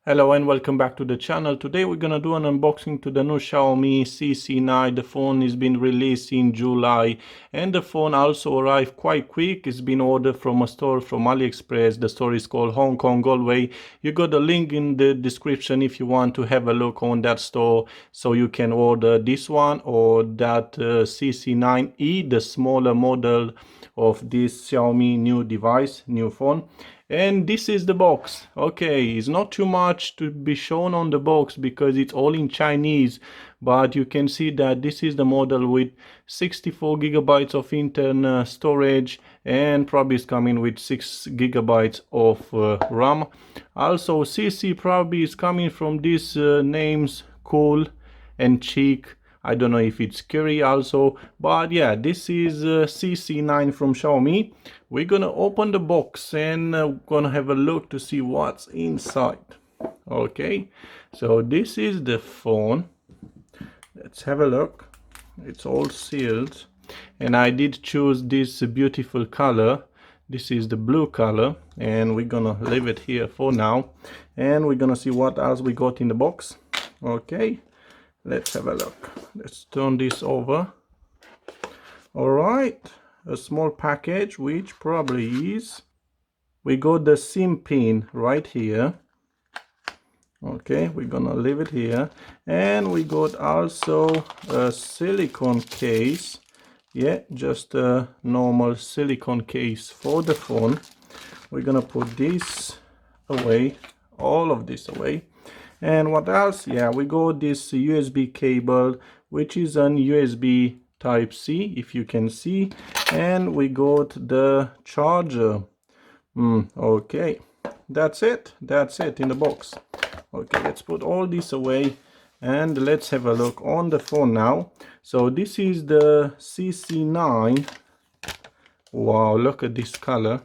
Hello and welcome back to the channel. Today we're gonna do an unboxing to the new Xiaomi CC9. The phone is been released in July and the phone also arrived quite quick. It's been ordered from a store from AliExpress. The store is called Hong Kong Galway. You got the link in the description if you want to have a look on that store, so you can order this one or that CC9e, the smaller model of this Xiaomi new phone. And this is the box. Okay, it's not too much to be shown on the box because it's all in Chinese, but you can see that this is the model with 64 gigabytes of internal storage and probably is coming with 6 gigabytes of RAM. Also CC probably is coming from these names Cool and Cheek. I don't know if it's Curry also, but yeah, this is CC9 from Xiaomi. We're gonna open the box and gonna have a look to see what's inside. Okay, so this is the phone. Let's have a look. It's all sealed and I did choose this beautiful color. This is the blue color and we're gonna leave it here for now and we're gonna see what else we got in the box. Okay, let's have a look. Let's turn this over. All right, a small package, which probably is, we got the SIM pin right here. Okay, we're gonna leave it here. And we got also a silicone case. Yeah, just a normal silicone case for the phone. We're gonna put this away, all of this away. And what else? Yeah, we got this USB cable, which is an USB type C, if you can see, and we got the charger. Okay, that's it in the box. Okay, let's put all this away and let's have a look on the phone now. So this is the CC9. Wow, look at this color.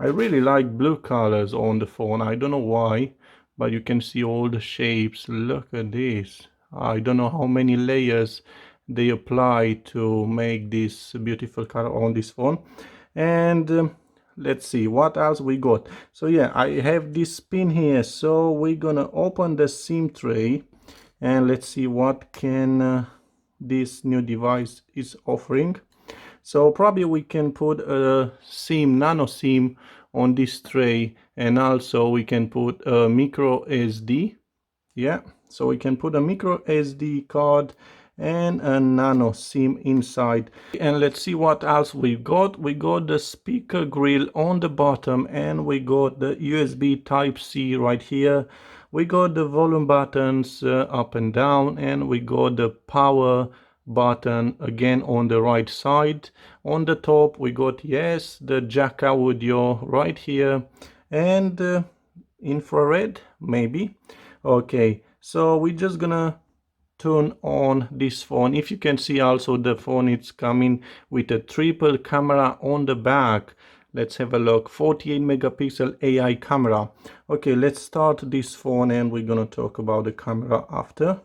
I really like blue colors on the phone. I don't know why, but you can see all the shapes. Look at this. I don't know how many layers they apply to make this beautiful color on this phone. And let's see what else we got. So yeah, I have this pin here, so we're gonna open the SIM tray and let's see what can this new device is offering. So probably we can put a nano SIM on this tray, and also we can put a micro SD. Yeah, so we can put a micro SD card and a nano SIM inside. And let's see what else we got. We got the speaker grill on the bottom and we got the USB type C right here. We got the volume buttons up and down, and we got the power button again on the right side. On the top we got, yes, the jack audio right here and infrared maybe. Okay, so we're just gonna turn on this phone. If you can see also, the phone is coming with a triple camera on the back. Let's have a look. 48 megapixel AI camera. Okay, let's start this phone and we're gonna talk about the camera after.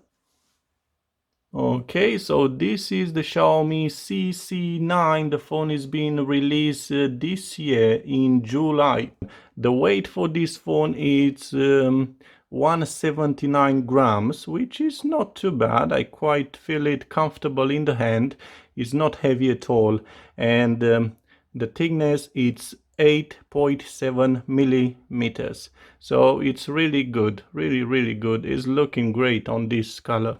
Okay, so this is the Xiaomi CC9. The phone is being released this year in July. The weight for this phone is 179 grams, which is not too bad. I quite feel it comfortable in the hand. It's not heavy at all. And the thickness is 8.7 millimeters. So it's really good, really good. It's looking great on this color.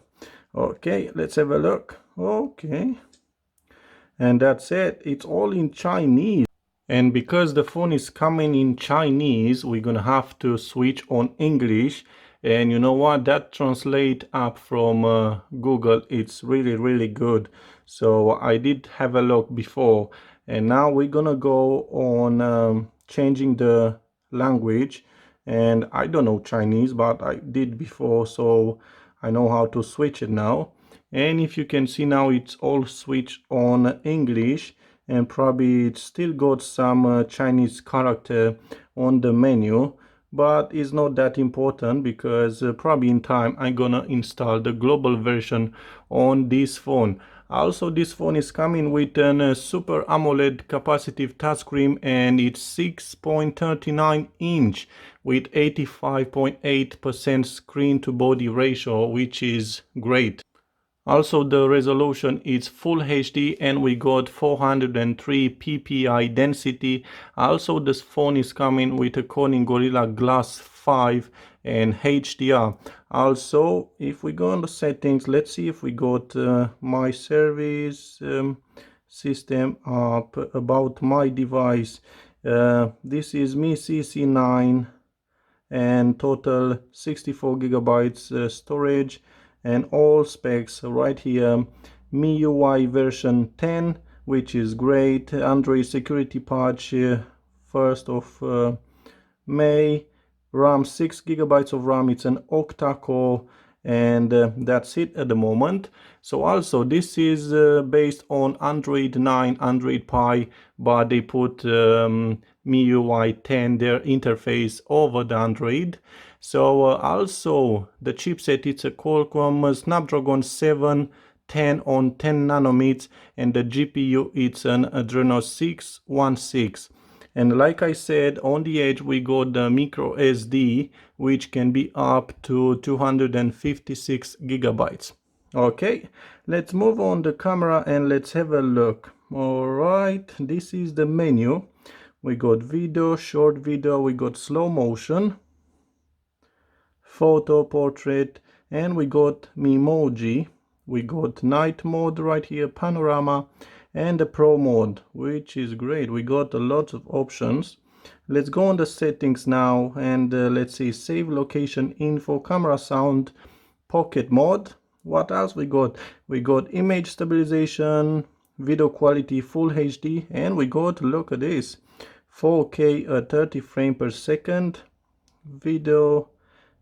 Okay, let's have a look. Okay, and that's it. It's all in Chinese, and because the phone is coming in Chinese, we're gonna have to switch on English. And you know what, that translate app from Google, it's really good. So I did have a look before, and now we're gonna go on changing the language. And I don't know Chinese, but I did before, so I know how to switch it now. And if you can see now, it's all switched on English, and probably it's still got some Chinese character on the menu, but it's not that important because probably in time I'm gonna install the global version on this phone. Also, this phone is coming with a Super AMOLED capacitive touchscreen, and it's 6.39 inch with 85.8% screen to body ratio, which is great. Also, the resolution is full HD and we got 403 ppi density. Also, this phone is coming with a Corning Gorilla Glass 5 and HDR. Also, if we go on the settings, let's see if we got my service system up, about my device. This is Mi CC9 and total 64 gigabytes storage, and all specs right here. MIUI version 10, which is great. Android security patch 1st of May. RAM 6 gigabytes of RAM. It's an octa-core, and that's it at the moment. So also this is based on Android 9, Android Pie, but they put MIUI 10, their interface, over the Android. So also the chipset, it's a Qualcomm Snapdragon 710 on 10 nanometers, and the GPU, it's an Adreno 616. And like I said, on the edge we got the micro SD, which can be up to 256 gigabytes. Okay, let's move on the camera and let's have a look. All right, this is the menu. We got video, short video, we got slow motion, photo, portrait, and we got Memoji. We got night mode right here, panorama, and the pro mode, which is great. We got a lot of options. Let's go on the settings now, and let's see, save location info, camera, sound, pocket mode. What else we got? We got image stabilization, video quality full HD, and we got, look at this, 4K at 30 frames per second, video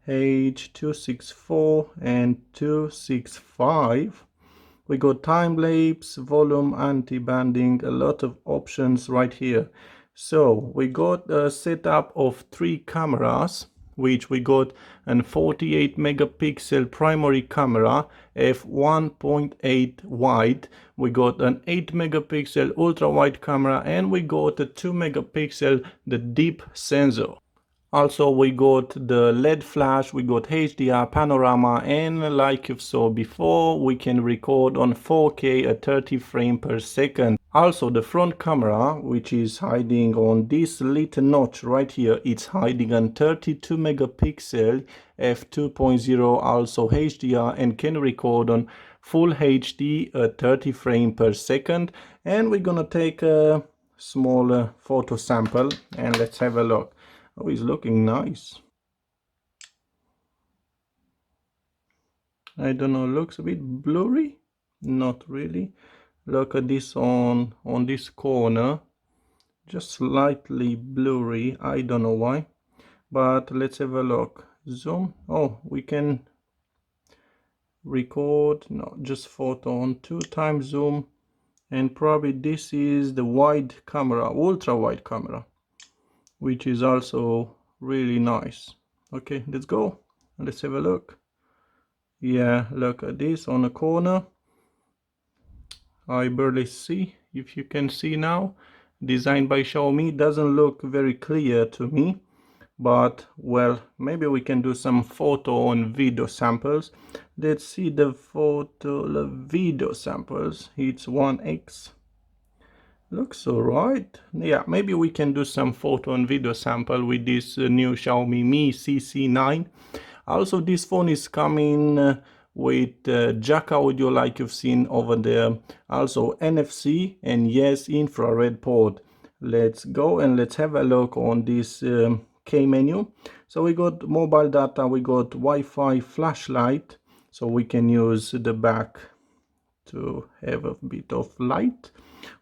H264 and 265. We got time lapse, volume, anti-banding, a lot of options right here. So we got a setup of 3 cameras, which we got an 48 megapixel primary camera, f1.8 wide. We got an 8 megapixel ultra wide camera, and we got a 2 megapixel the deep sensor. Also, we got the LED flash, we got HDR, panorama, and like you saw before, we can record on 4K at 30 frames per second. Also, the front camera, which is hiding on this little notch right here, it's hiding on 32 megapixel f2.0, also HDR, and can record on full HD at 30 frames per second. And we're gonna take a small photo sample and let's have a look. Oh, he's looking nice. I don't know, looks a bit blurry. Not really. Look at this on this corner. Just slightly blurry. I don't know why. But let's have a look. Zoom. Oh, we can record. No, just photo on 2 times zoom. And probably this is the wide camera, ultra wide camera, which is also really nice. Okay, let's go and let's have a look. Yeah, look at this on the corner. I barely see, if you can see now. Designed by Xiaomi, doesn't look very clear to me, but well, maybe we can do some photo and video samples. Let's see the video samples. It's 1x. Looks alright. Yeah, maybe we can do some photo and video sample with this new Xiaomi Mi CC9. Also, this phone is coming with jack audio, like you've seen over there. Also NFC, and yes, infrared port. Let's go and let's have a look on this K menu. So we got mobile data, we got Wi-Fi flashlight, so we can use the back to have a bit of light.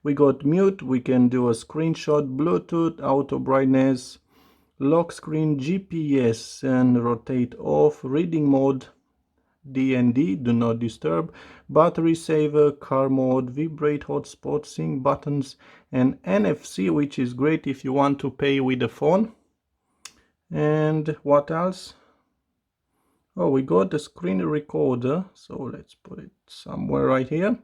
We got mute, we can do a screenshot, Bluetooth, auto brightness, lock screen, GPS and rotate off, reading mode, D&D, do not disturb, battery saver, car mode, vibrate, hotspot, sync buttons, and NFC, which is great if you want to pay with the phone. And what else? Oh, we got the screen recorder, so let's put it somewhere right here.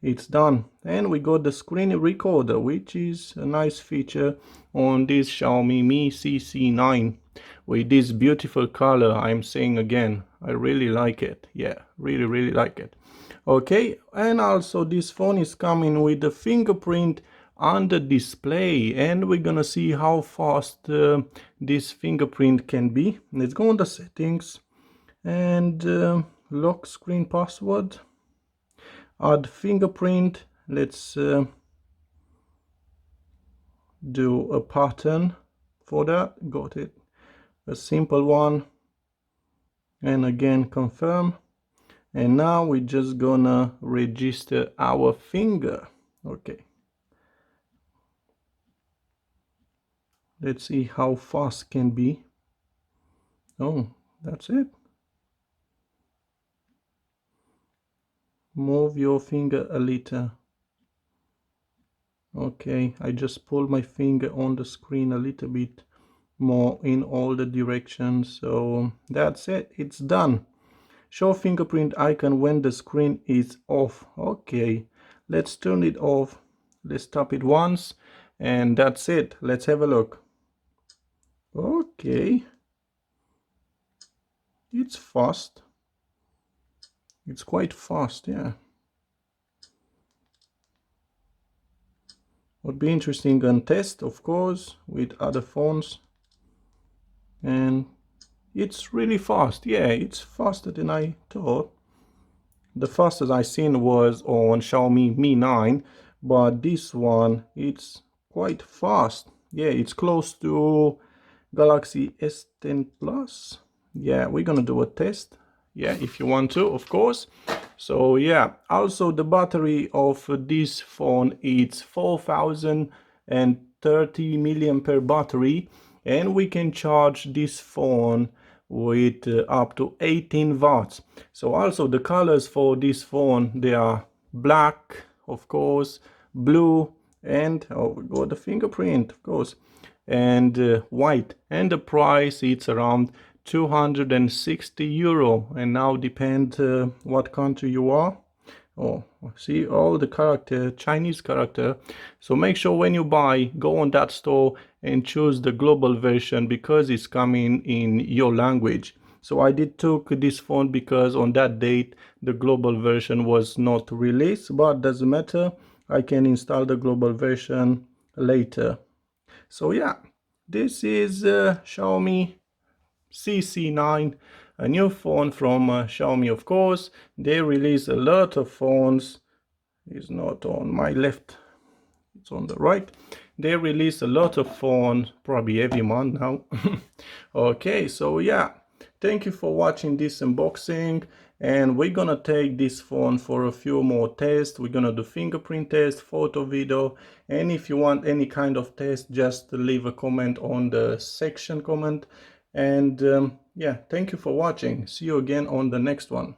it's done. And we got the screen recorder, which is a nice feature on this Xiaomi Mi CC9 with this beautiful color. I'm saying again, I really like it. Yeah, really like it. Okay, and also this phone is coming with the fingerprint on the display, and we're gonna see how fast this fingerprint can be. Let's go on the settings and lock screen password, add fingerprint. Let's do a pattern for that. Got it, a simple one, and again confirm. And now we're just gonna register our finger. Okay, let's see how fast can be. Oh, that's it. Move your finger a little. Okay, I just pull my finger on the screen a little bit more in all the directions. So that's it, it's done. Show fingerprint icon when the screen is off. Okay, let's turn it off. Let's tap it once and that's it. Let's have a look. Okay, it's fast. It's quite fast, yeah. Would be interesting on test, of course, with other phones. And it's really fast. Yeah, it's faster than I thought. The fastest I seen was on Xiaomi Mi 9, but this one, it's quite fast. Yeah, it's close to Galaxy S10 Plus. Yeah, we're gonna do a test. Yeah, if you want to, of course. So yeah, also the battery of this phone, it's 4030 milliampere battery, and we can charge this phone with up to 18 watts. So also the colors for this phone, they are black, of course, blue, and oh, we got the fingerprint, of course, and white. And the price, it's around 260 euro, and now depend what country you are. Oh, see all the character, Chinese character. So make sure when you buy, go on that store and choose the global version because it's coming in your language. So I did took this phone because on that date the global version was not released, but doesn't matter, I can install the global version later. So yeah, this is Xiaomi CC9, a new phone from Xiaomi, of course. They release a lot of phones. It's not on my left, it's on the right. They release a lot of phones, probably every month now. Okay, so yeah, thank you for watching this unboxing, and we're gonna take this phone for a few more tests. We're gonna do fingerprint test, photo, video, and if you want any kind of test, just leave a comment on the section comment. And yeah, thank you for watching. See you again on the next one.